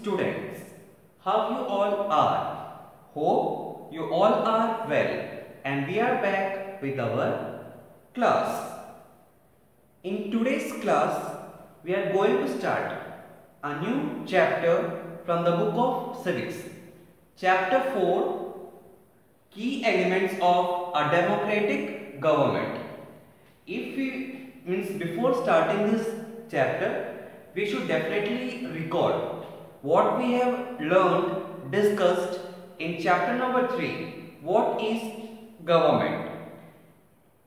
students, how you all are? Hope you all are well, and we are back with our class. In today's class, we are going to start a new chapter from the book of civics. Chapter 4, Key Elements of a Democratic Government. Before starting this chapter, we should definitely recall what we have learned, discussed in chapter number 3. What is government?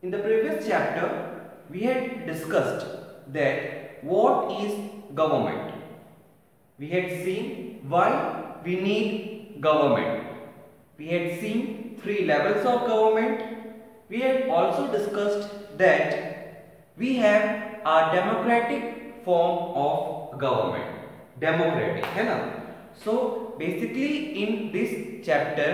In the previous chapter, we had discussed that what is government. We had seen why we need government. We had seen 3 levels of government. We had also discussed that we have a democratic form of government. Democratic, है ना? So basically in this chapter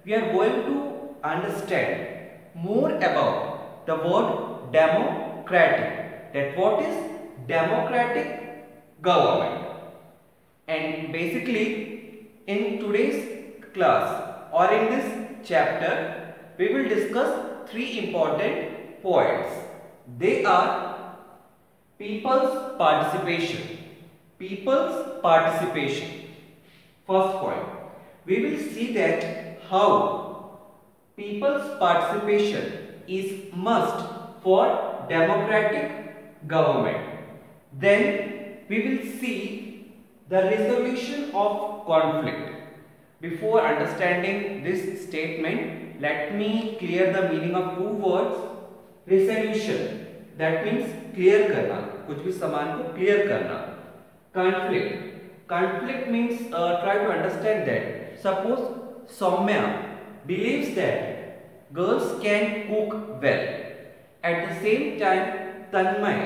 we are going to understand more about the word democratic. That what is democratic government? And basically in today's class or in this chapter we will discuss 3 important points. They are people's participation. People's participation. First point, we will see that how people's participation is must for democratic government. Then we will see the resolution of conflict. Before understanding this statement, let me clear the meaning of 2 words. Resolution, that means clear करना, कुछ भी सामान को clear करना. Conflict means try to understand that. Suppose Soumya believes that girls can cook well. At the same time, Tanmay,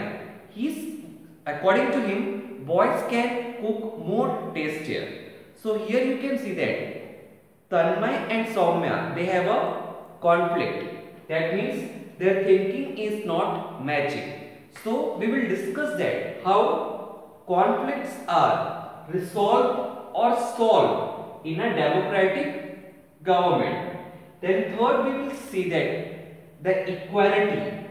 according to him, boys can cook more tastier. So here you can see that Tanmay and Soumya, they have a conflict. That means their thinking is not matching. So we will discuss that how conflicts are resolved or solved in a democratic government. Then third, we will see that the equality,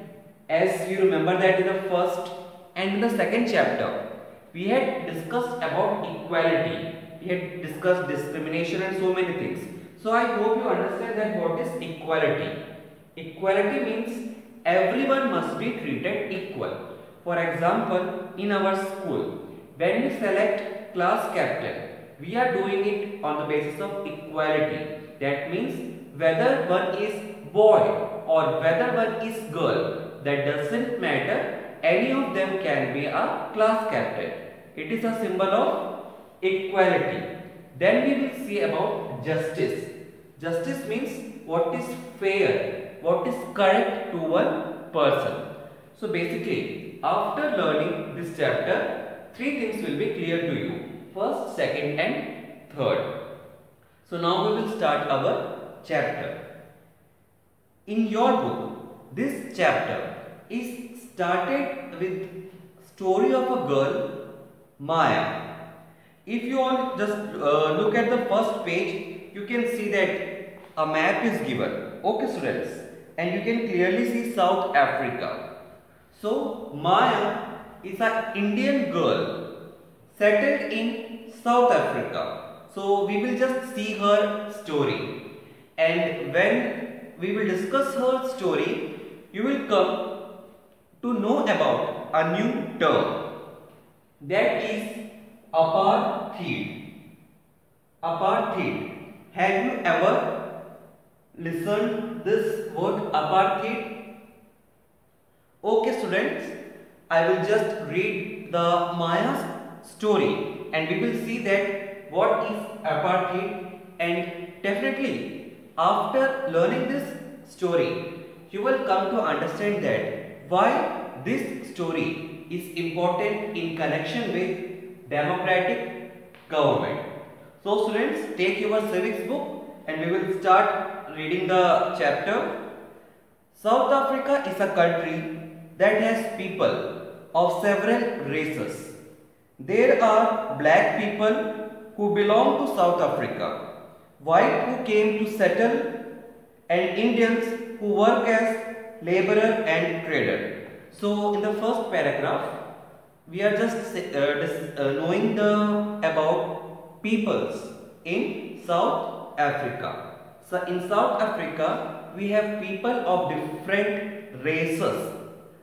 as you remember that in the first and in the second chapter we had discussed about equality. We had discussed discrimination and so many things. So I hope you understand that what is equality. Equality means everyone must be treated equal. For example, in our school, when we select class captain, we are doing it on the basis of equality. That means whether one is boy or whether one is girl, that doesn't matter. Any of them can be a class captain. It is a symbol of equality. Then we will see about justice. Justice means what is fair, what is correct to one person. So basically, after learning this chapter, 3 things will be clear to you. First, second and third. So now we will start our chapter. In your book, this chapter is started with story of a girl, Maya. If you all just look at the first page, you can see that a map is given. Okay students, and you can clearly see South Africa. So Maya is an Indian girl settled in South Africa. So we will just see her story, and when we will discuss her story, you will come to know about a new term, that is apartheid. Apartheid. Have you ever listened this word apartheid? Okay students, I will just read the Maya's story and we will see that what is apartheid, and definitely after learning this story you will come to understand that why this story is important in connection with democratic government. So students, take your civics book and we will start reading the chapter. South Africa is a country that has people of several races. There are black people, who belonged to South Africa, white who came to settle, and Indians who work as laborer and trader. So in the first paragraph, we are just knowing about peoples in South Africa. So in South Africa, we have people of different races.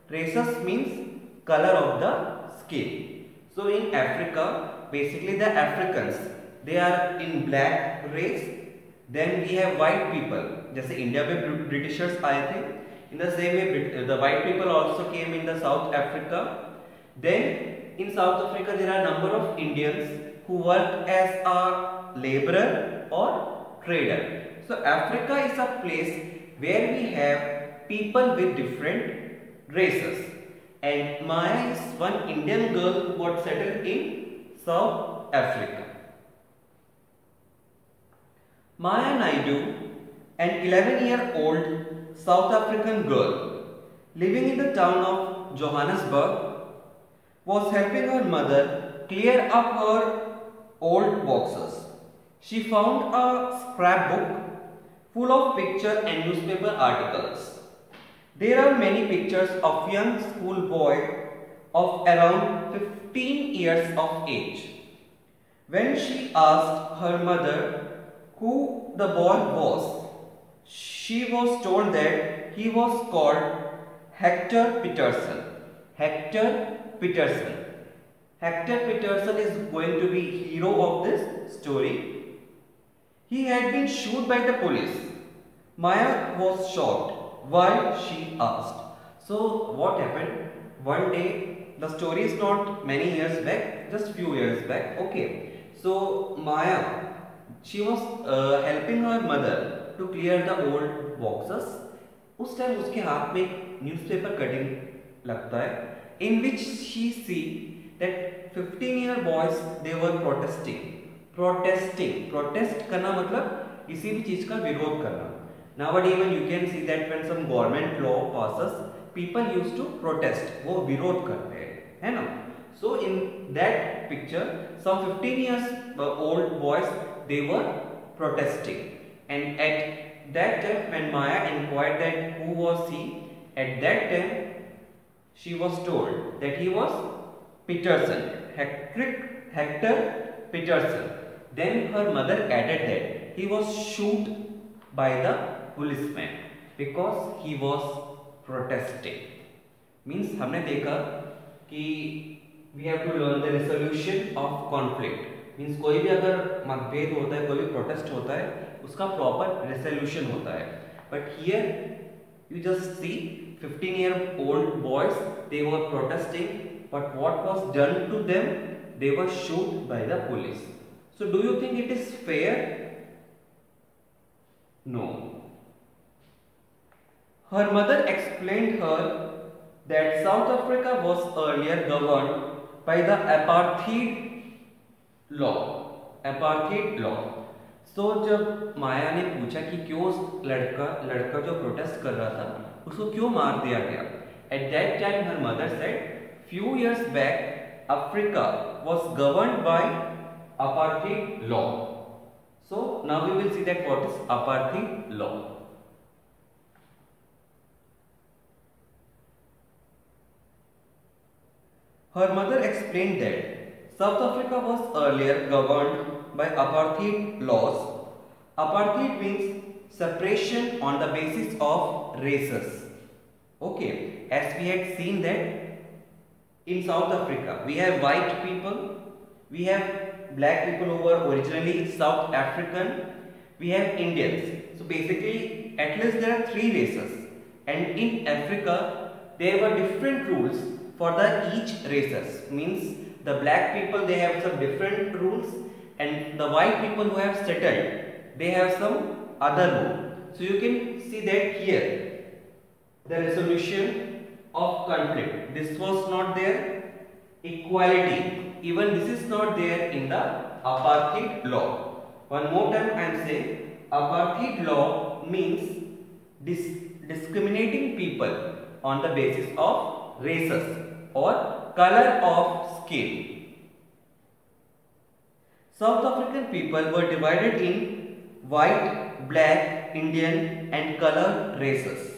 Races means color of the skin. So in Africa, basically the Africans, they are in black race. Then we have white people. जैसे India में Britishers आए थे, in the same way the white people also came in the South Africa. Then in South Africa there are number of Indians who work as a laborer or trader. So Africa is a place where we have people with different races. And Maya is one Indian girl who got settled in South Africa. Maya Naidoo, an 11-year-old South African girl living in the town of Johannesburg, was helping her mother clear up her old boxes. She found a scrapbook full of pictures and newspaper articles. There are many pictures of young schoolboy of around 15 years of age. When she asked her mother who the boy was, she was told that he was called Hector Peterson. Hector Peterson. Hector Peterson is going to be hero of this story. He had been shot by the police. Maya was shocked. Why, she asked. So what happened? One day, the story is not many years back, just few years back. Okay. So Maya, she was helping her mother to clear the old boxes. उस time उसके हाथ में एक newspaper cutting लगता है, in which she see that 15-year boys they were protesting. Protest करना मतलब किसी भी चीज का विरोध करना. Nowadays even you can see that when some government law passes, people used to protest. वो विरोध करते हैं, है ना? So in that picture, some 15 years old boys they were protesting, and at that time when Maya inquired that who was he, at that time she was told that he was Peterson, Hector Peterson. Then her mother added that he was shot by the policeman because he was protesting. Means हमने देखा कि we have to learn the resolution of conflict. Means कोई भी अगर मतभेद होता है, कोई भी protest होता है, उसका proper resolution होता है. But here you just see 15-year-old boys, they were protesting, but what was done to them? They were shot by the police. So do you think it is fair? No. Her mother explained her that South Africa was earlier governed by the apartheid law. Apartheid law. So जब माया ने पूछा कि क्यों लड़का जो protest कर रहा था उसको क्यों मार दिया गया, at that time her mother said, few years back Africa was governed by apartheid law. So now we will see that what is apartheid law. Her mother explained that South Africa was earlier governed by apartheid laws. Apartheid means separation on the basis of races. Okay, as we had seen that in South Africa we have white people, we have black people who were originally South African, we have Indians. So basically at least there are three races, and in Africa there were different rules for the each races. Means the black people they have some different rules, and the white people who have settled they have some other rule. So you can see that here the resolution of conflict, this was not there. Equality, even this is not there in the apartheid law. One more time I am saying, apartheid law means discriminating people on the basis of races or color of skin. South African people were divided in white, black, Indian and colored races.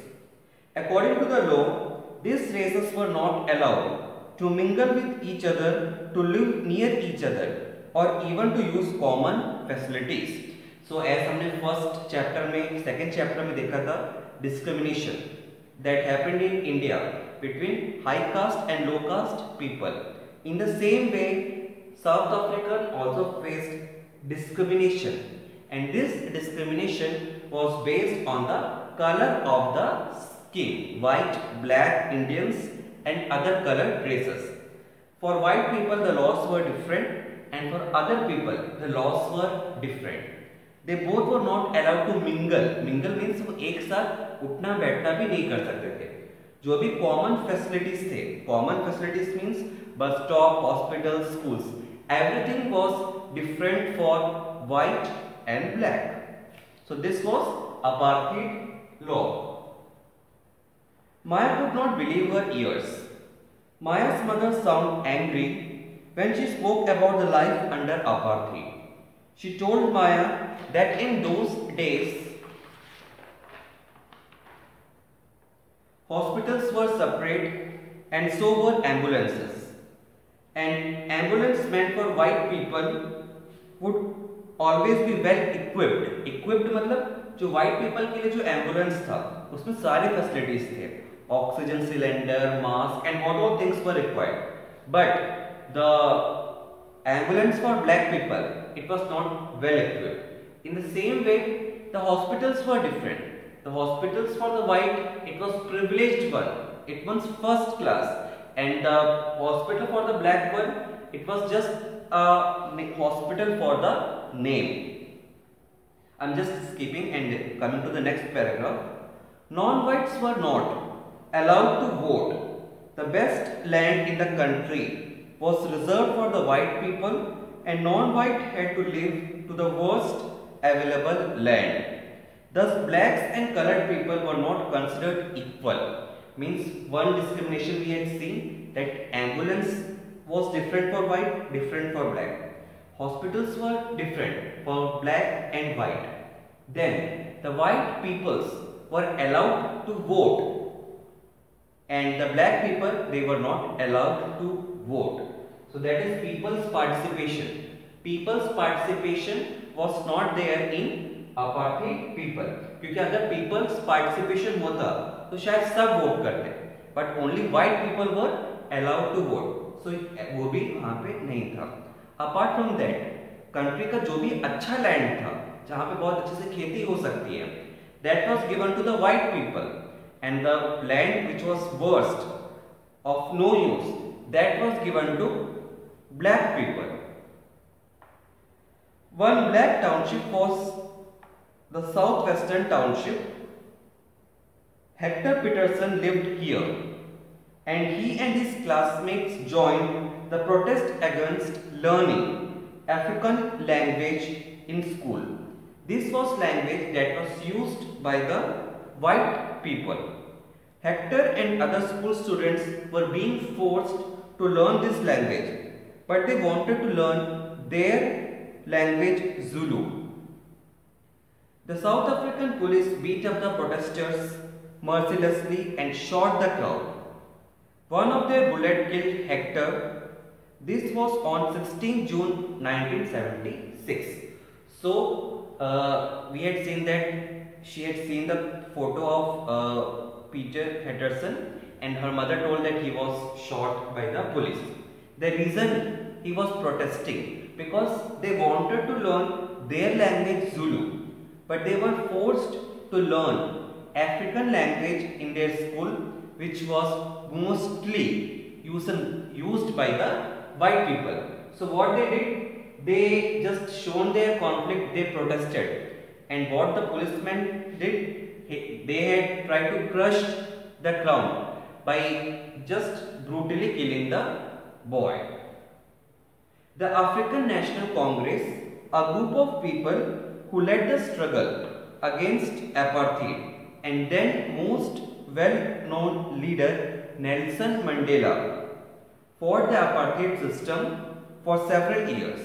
According to the law, these races were not allowed to mingle with each other, to live near each other or even to use common facilities. So as हमने first chapter में, second chapter में देखा था discrimination that happened in India between high caste and low caste people. In the same way, South Africa also faced discrimination, and this discrimination was based on the color of the skin, white, black, Indians and other colored races. For white people the laws were different and for other people the laws were different. They both were not allowed to mingle. Mingle means वो एक साथ उठना बैठना भी नहीं कर सकते थे. जो भी कॉमन फैसिलिटीज थे, common facilities means bus stop, hospital, schools, everything was different for white and black. So this was apartheid law. Maya could not believe her ears. Maya's mother sounded angry when she spoke about the life under apartheid. She told Maya that in those days hospitals were separate and so were ambulances. And ambulance meant for white people would always be well equipped. Equipped मतलब जो white people के लिए जो ambulance था उसमें सारी facilities थे. Oxygen cylinder, mask and what all things were required. But the ambulance for black people, it was not well equipped. In the same way, the hospitals were different. The hospitals for the white, it was privileged one. It was first class. And the hospital for the black one, it was just a hospital for the name. I'm just skipping and coming to the next paragraph. Non-whites were not allowed to vote. The best land in the country was reserved for the white people and non-white had to live to the worst available land. Thus blacks and colored people were not considered equal. Means one discrimination we had seen, that ambulance was different for white, different for black. Hospitals were different for black and white. Then the white peoples were allowed to vote and the black people, they were not allowed to vote. So that is people's participation. People's participation was not there in apartheid people. क्योंकि अगर people's participation होता तो शायद सब vote करते, but only white people were allowed to vote. So वो भी वहाँ पे नहीं था. Apart from that, country का जो भी अच्छा land था, जहाँ पे बहुत अच्छे से खेती हो सकती है, that was given to the white people. And the land which was worst, of no use, that was given to black people. One black township was the southwestern township. Hector Peterson lived here, and he and his classmates joined the protest against learning African language in school. This was language that was used by the white people. Hector and other school students were being forced to learn this language, but they wanted to learn their language, Zulu. The South African police beat up the protesters mercilessly and shot the crowd. One of their bullets killed Hector. This was on 16 June 1976. So, we had seen that she had seen the photo of Peter Henderson and her mother told that he was shot by the police. The reason he was protesting because they wanted to learn their language Zulu, but they were forced to learn African language in their school, which was mostly used by the white people. So what they did, they just shown their conflict, they protested, and what the policemen did, they had tried to crush the crowd by just brutally killing the boy. The African National Congress, a group of people who led the struggle against apartheid, and then most well-known leader Nelson Mandela fought the apartheid system for several years.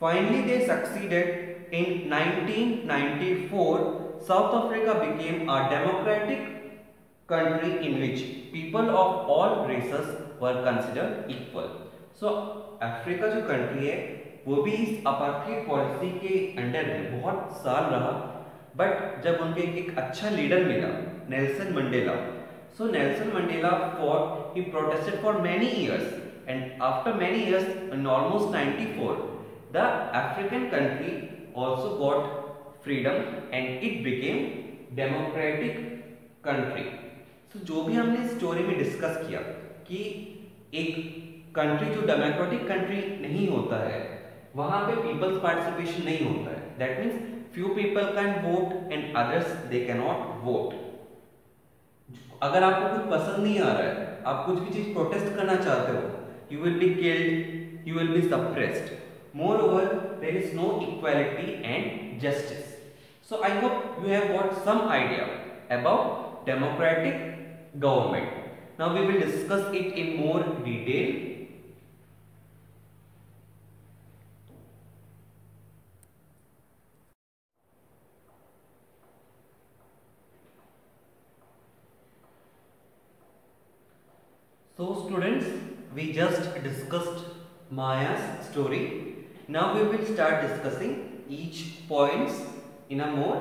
Finally, they succeeded in 1994. South Africa became a democratic country in which people of all races were considered equal. So, Africa जो country है वो भी इस apartheid policy के under में बहुत साल रहा, बट जब उनके एक अच्छा लीडर मिला, Nelson Mandela, so Nelson Mandela fought, he protested for many years, and after many years, in almost 94, the African country also got freedom and it became democratic country. So जो भी हमने story में discuss किया कि एक country जो democratic country नहीं होता है वहां पे पीपल्स पार्टिसिपेशन नहीं होता है, that means few people can vote and others they can not vote. अगर आपको कुछ पसंद नहीं आ रहा है, आप कुछ भी चीज प्रोटेस्ट करना चाहते हो, you will be killed, you will be suppressed. Moreover, there is no equality and justice. So I hope you have got some idea about democratic government. Now we will discuss it in more detail. So students, we just discussed Maya's story. Now we will start discussing each points in a more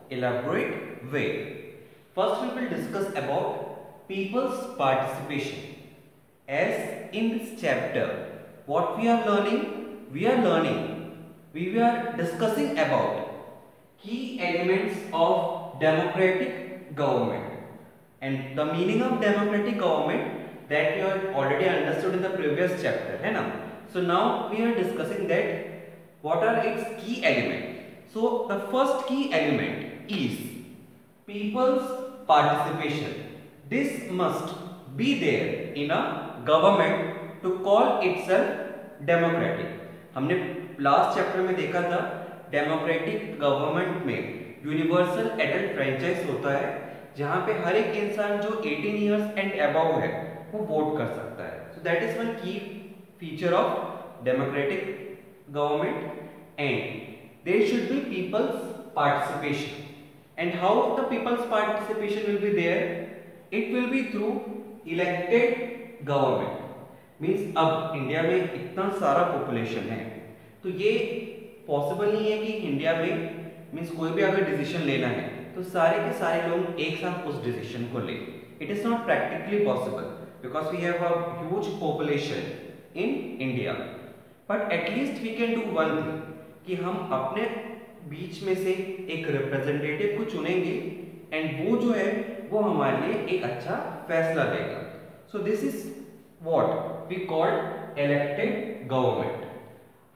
elaborate way. First we will discuss about people's participation. As in this chapter, what we are learning? We are discussing about key elements of democratic government. And the meaning of democratic government that you have already understood in the previous chapter, है ना? So now we are discussing that what are its key elements. So the first key element is people's participation. This must be there in a government to call itself democratic. हमने last chapter में देखा था democratic government में universal adult franchise होता है जहां पे हर एक इंसान जो 18 इयर्स एंड अबव है वो वोट कर सकता है. सो दैट इज वन की feature of democratic government, and there should be people's participation. And how the people's participation will be there? It will be through elected government. Means अब India में इतना सारा population है तो ये possible नहीं है कि इंडिया में मीन्स कोई भी अगर डिसीजन लेना है तो सारे के सारे लोग एक साथ उस डिसीजन को ले. It is not practically possible because we have a huge population in India, but at least we can do one thing कि हम अपने बीच में से एक रिप्रेजेंटेटिव को चुनेंगे एंड वो जो है वो हमारे लिए एक अच्छा फैसला लेगा. So this is what we call elected government.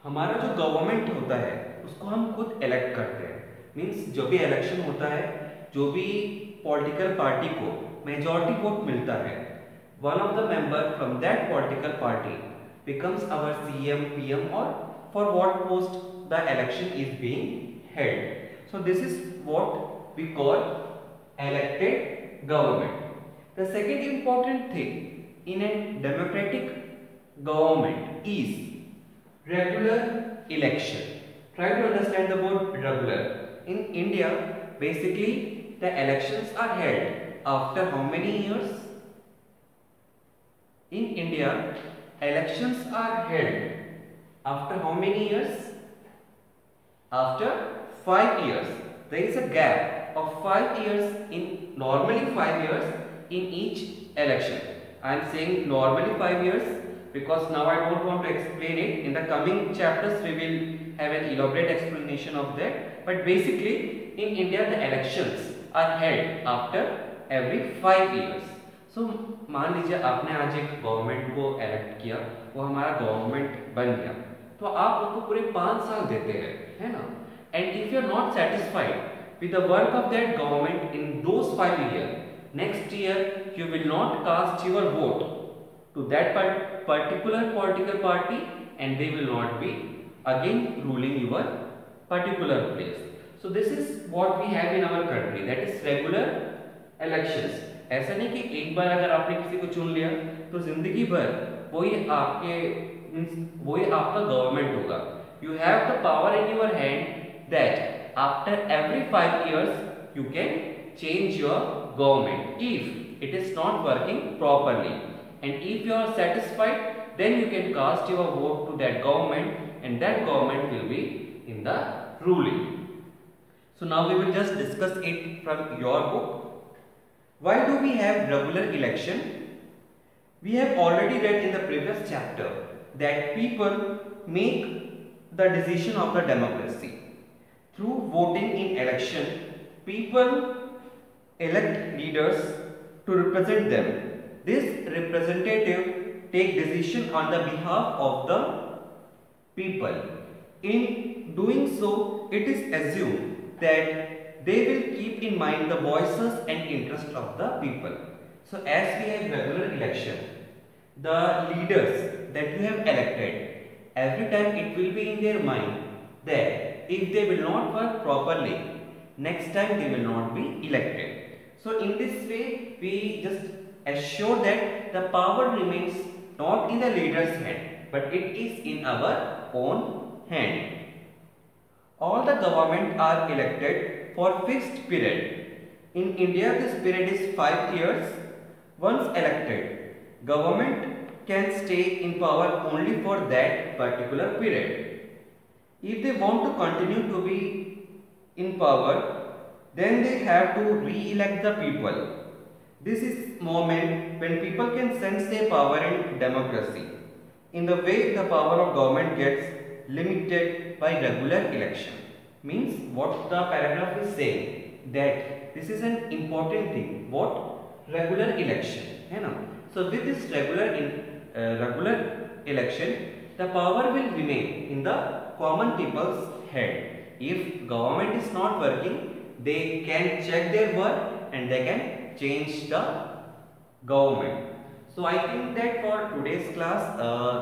हमारा जो गवर्नमेंट होता है उसको हम खुद इलेक्ट करते हैं. मीन्स जो भी इलेक्शन होता है, जो भी पॉलिटिकल पार्टी को मेजॉरिटी वोट मिलता है, one of the member from that political party becomes our CM, PM, or for what post the election is being held. So this is what we call elected government. The second important thing in a democratic government is regular election. Try to understand the word regular. In India, basically the elections are held after how many years? In India, elections are held after how many years? After 5 years. There is a gap of 5 years normally 5 years in each election. I am saying normally 5 years because now I don't want to explain it. In the coming chapters we will have an elaborate explanation of that. But basically in India the elections are held after every 5 years. सो मान लीजिए आपने आज एक government को elect किया, वो हमारा government बन गया, तो आप उनको पूरे 5 साल देते हैं, है ना? And if you are not satisfied with the work of that government in those 5 year, next year you will not cast your vote to that particular political party and they will not be again ruling your particular place. So this is what we have in our country, that is regular elections. ऐसा नहीं कि एक बार अगर आपने किसी को चुन लिया तो जिंदगी भर वही आपका गवर्नमेंट होगा. you have the power in your hand that after every 5 years you can change your government if it is not working properly, and if you are satisfied, then you can cast your vote to that government and that government will be in the ruling. So now we will just discuss it from your book. Why do we have regular election? We have already read in the previous chapter that people make the decision of the democracy. Through voting in election, people elect leaders to represent them. This representative take decision on the behalf of the people. In doing so, it is assumed that they will keep in mind the voices and interests of the people. So as we have regular election, the leaders that you have elected, every time it will be in their mind that if they will not work properly, next time they will not be elected. So in this way, we just assure that the power remains not in the leader's hand, but it is in our own hand. All the government are elected for fixed period. In India, this period is 5 years. Once elected, government can stay in power only for that particular period. If they want to continue to be in power, then they have to re-elect the people. This is moment when people can sense their power in democracy. In the way the power of government gets limited by regular election. Means what the paragraph is saying, that this is an important thing. What? Regular election. So with this regular election, the power will remain in the common people's head. If government is not working, they can check their work and they can change the government. So I think that for today's class,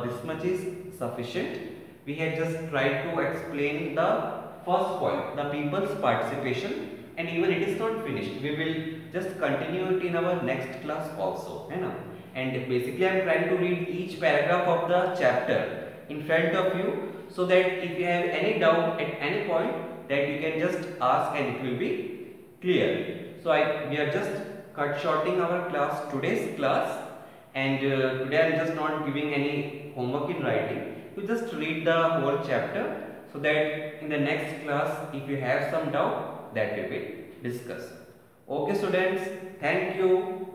this much is sufficient. We had just tried to explain the first point, the people's participation, and even it is not finished. We will just continue it in our next class also. And basically I am trying to read each paragraph of the chapter in front of you, so that if you have any doubt at any point, that you can just ask and it will be clear. So we are just cut shorting our class, today's class, and today I am just not giving any homework in writing. You just read the whole chapter, so that in the next class if you have some doubt, that we will discuss. Okay students, thank you.